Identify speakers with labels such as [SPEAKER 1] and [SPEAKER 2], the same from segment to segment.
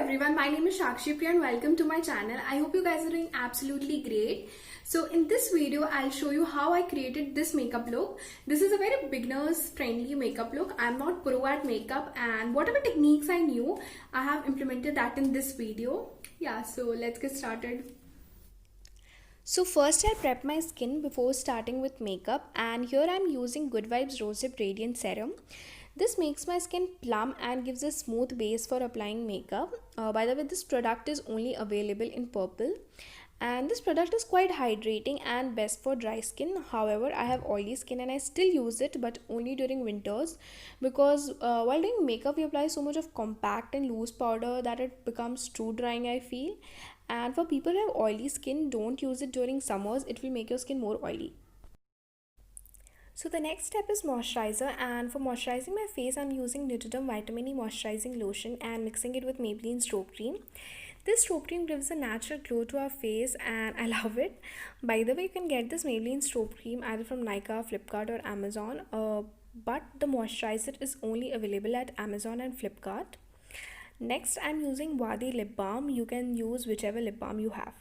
[SPEAKER 1] everyone, my name is Shakshi Priya and welcome to my channel. I hope you guys are doing absolutely great. So in this video, I'll show you how I created this makeup look. This is a very beginners friendly makeup look. I'm not pro at makeup and whatever techniques I knew, I have implemented that in this video. Yeah, so let's get started. So first I prep my skin before starting with makeup, and here I'm using Good Vibes Rosehip Radiant Serum. This makes my skin plump and gives a smooth base for applying makeup. By the way, this product is only available in purple, and this product is quite hydrating and best for dry skin. However, I have oily skin and I still use it, but only during winters, because while doing makeup we apply so much of compact and loose powder that it becomes too drying, I feel. And for people who have oily skin, don't use it during summers, it will make your skin more oily. So the next step is moisturizer, and for moisturizing my face I'm using Nutriderm Vitamin E Moisturizing Lotion and mixing it with Maybelline Stroke Cream. This stroke cream gives a natural glow to our face and I love it. By the way, you can get this Maybelline Stroke Cream either from Nykaa, Flipkart or Amazon, but the moisturizer is only available at Amazon and Flipkart. Next, I'm using Wadi Lip Balm. You can use whichever lip balm you have.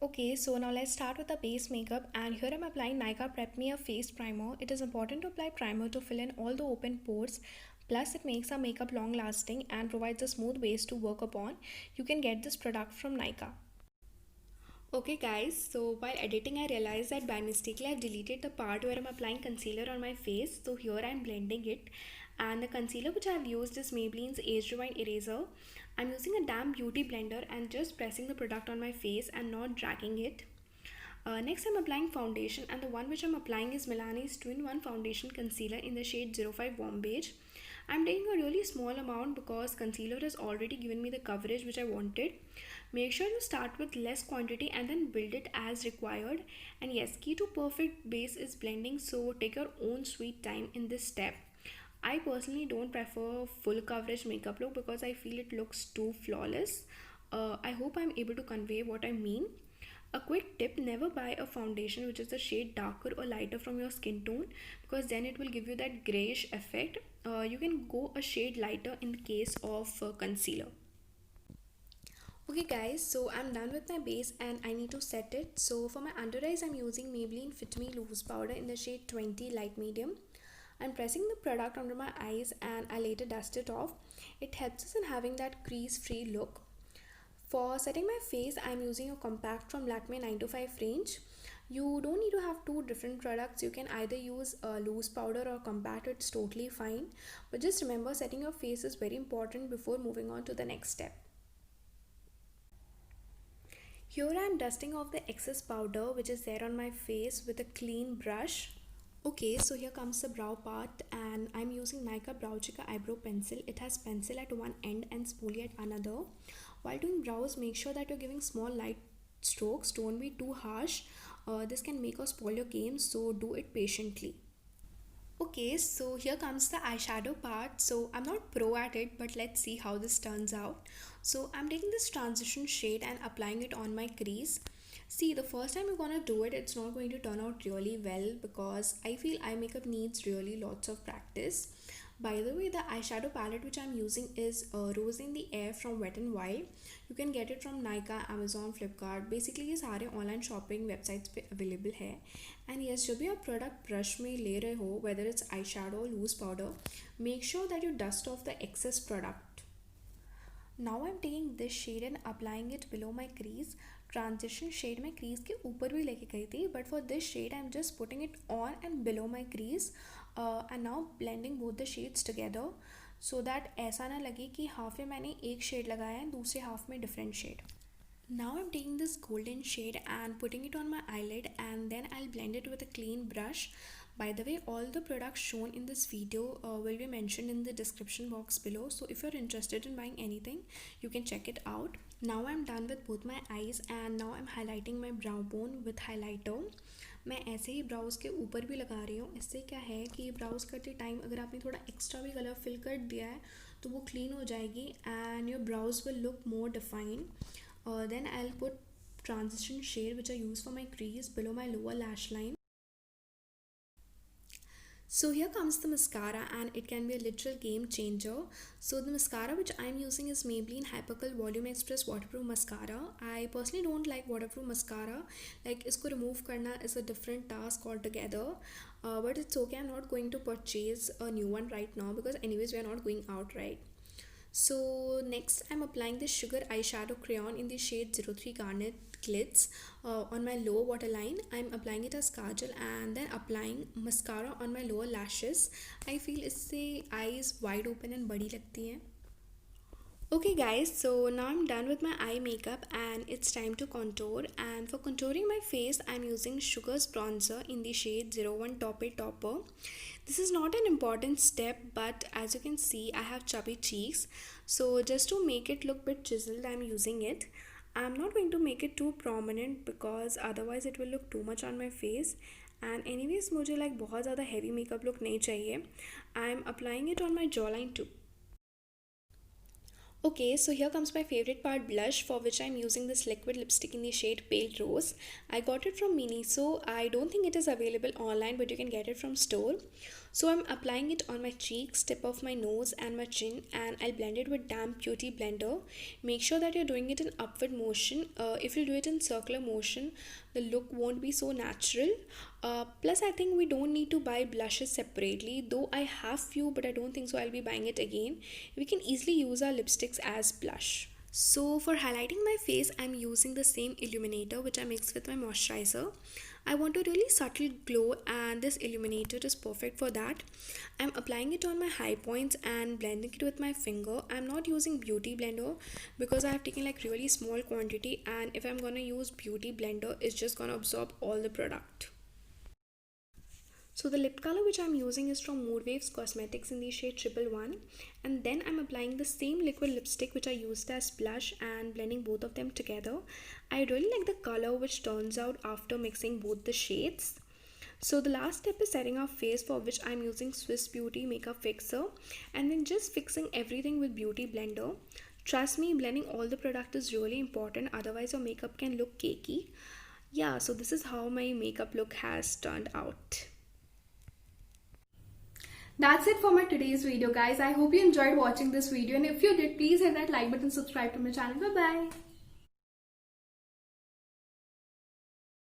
[SPEAKER 1] Okay, so now let's start with the base makeup, and here I'm applying Nykaa Prep Me a Face Primer. It is important to apply primer to fill in all the open pores. Plus, it makes our makeup long lasting and provides a smooth base to work upon. You can get this product from Nykaa. Okay guys, so while editing I realized that by mistake I've deleted the part where I'm applying concealer on my face. So here I'm blending it, and the concealer which I've used is Maybelline's Age Rewind Eraser. I'm using a damp beauty blender and just pressing the product on my face and not dragging it. Next I'm applying foundation, and the one which I'm applying is Milani's 2-in-1 Foundation Concealer in the shade 05 Warm Beige. I'm taking a really small amount because concealer has already given me the coverage which I wanted. Make sure you start with less quantity and then build it as required. And yes, key to perfect base is blending, so take your own sweet time in this step. I personally don't prefer full coverage makeup look because I feel it looks too flawless. I hope I'm able to convey what I mean. A quick tip: never buy a foundation which is a shade darker or lighter from your skin tone, because then it will give you that grayish effect. You can go a shade lighter in the case of concealer. Okay guys, so I'm done with my base and I need to set it. So for my under eyes I'm using Maybelline Fit Me Loose Powder in the shade 20 Light Medium. I'm pressing the product under my eyes and I later dust it off. It helps us in having that crease free look. For setting my face, I'm using a compact from Lakme 9 to 5 range. You don't need to have two different products. You can either use a loose powder or compact, it's totally fine. But just remember, setting your face is very important before moving on to the next step. Here I'm dusting off the excess powder which is there on my face with a clean brush. Okay, so here comes the brow part, and I'm using Nykaa Brow Chica Eyebrow Pencil. It has pencil at one end and spoolie at another. While doing brows, make sure that you're giving small light strokes. Don't be too harsh. This can make or spoil your game, so do it patiently. Okay, so here comes the eyeshadow part. So I'm not pro at it, but let's see how this turns out. So I'm taking this transition shade and applying it on my crease. See, the first time you're gonna do it, it's not going to turn out really well because I feel eye makeup needs really lots of practice. By the way, the eyeshadow palette which I'm using is Rose in the Air from Wet n Wild. You can get it from Nykaa, Amazon, Flipkart. Basically ये सारे online shopping websites पे available है. And yes, जब भी आप product brush में ले रहे हो, whether it's eyeshadow or loose powder, make sure that you dust off the excess product. Now I'm taking this shade and applying it below my crease. Transition shade मैं crease के ऊपर भी लेके गई थी, but for this shade I'm just putting it on and below my crease, and now blending both the shades together so that ऐसा ना लगे कि हाफ में मैंने एक shade लगाया है दूसरे हाफ में different shade. Now I'm taking this golden shade and putting it on my eyelid, and then I'll blend it with a clean brush. By the way, all the products shown in this video will be mentioned in the description box below, so if you're interested in buying anything, you can check it out. Now I'm done with both my eyes and now I'm highlighting my brow bone with highlighter. मैं ऐसे ही browse के ऊपर भी लगा रही हूँ. इससे क्या है कि ब्राउज करते टाइम अगर आपने थोड़ा एक्स्ट्रा भी कलर फिल कर दिया है तो वो क्लीन हो जाएगी and your browse will look more defined. Then I'll put transition shade which I use for my crease below my lower lash line. So here comes the mascara, and it can be a literal game changer. So the mascara which I'm using is Maybelline Hypercurl Volume Express Waterproof Mascara. I personally don't like waterproof mascara. Like isko remove karna is a different task altogether. But it's okay. I'm not going to purchase a new one right now because anyways we are not going out, right? So next I'm applying this sugar eyeshadow crayon in the shade 03 Garnet Glitz on my lower waterline. I'm applying it as kajal and then applying mascara on my lower lashes. I feel इससे eyes wide open and बड़ी लगती हैं. Okay guys, so now I'm done with my eye makeup and it's time to contour, and for contouring my face I'm using Sugar's bronzer in the shade 01 Topper. This is not an important step, but as you can see I have chubby cheeks, so just to make it look bit chiseled I'm using it. I'm not going to make it too prominent because otherwise it will look too much on my face, and anyways मुझे like बहुत ज़्यादा heavy makeup look नहीं चाहिए. I'm applying it on my jawline too. Okay, so here comes my favorite part, blush, for which I'm using this liquid lipstick in the shade Pale Rose. I got it from Miniso. I don't think it is available online, but you can get it from store. So I'm applying it on my cheeks, tip of my nose and my chin, and I'll blend it with damp beauty blender. Make sure that you're doing it in upward motion. If you do it in circular motion, the look won't be so natural. Plus I think we don't need to buy blushes separately, though I have few, but I don't think so I'll be buying it again. We can easily use our lipsticks as blush. So for highlighting my face I'm using the same illuminator which I mixed with my moisturizer. I want a really subtle glow and this illuminator is perfect for that. I'm applying it on my high points and blending it with my finger. I'm not using beauty blender because I have taken like really small quantity, and if I'm gonna use beauty blender it's just gonna absorb all the product. So the lip color which I'm using is from Mood Waves Cosmetics in the shade 111, and then I'm applying the same liquid lipstick which I used as blush and blending both of them together. I really like the color which turns out after mixing both the shades. So the last step is setting our face, for which I'm using Swiss Beauty Makeup Fixer and then just fixing everything with Beauty Blender. Trust me, blending all the product is really important, otherwise your makeup can look cakey. Yeah, so this is how my makeup look has turned out. That's it for my today's video guys. I hope you enjoyed watching this video, and if you did, please hit that like button, subscribe to my channel. Bye bye.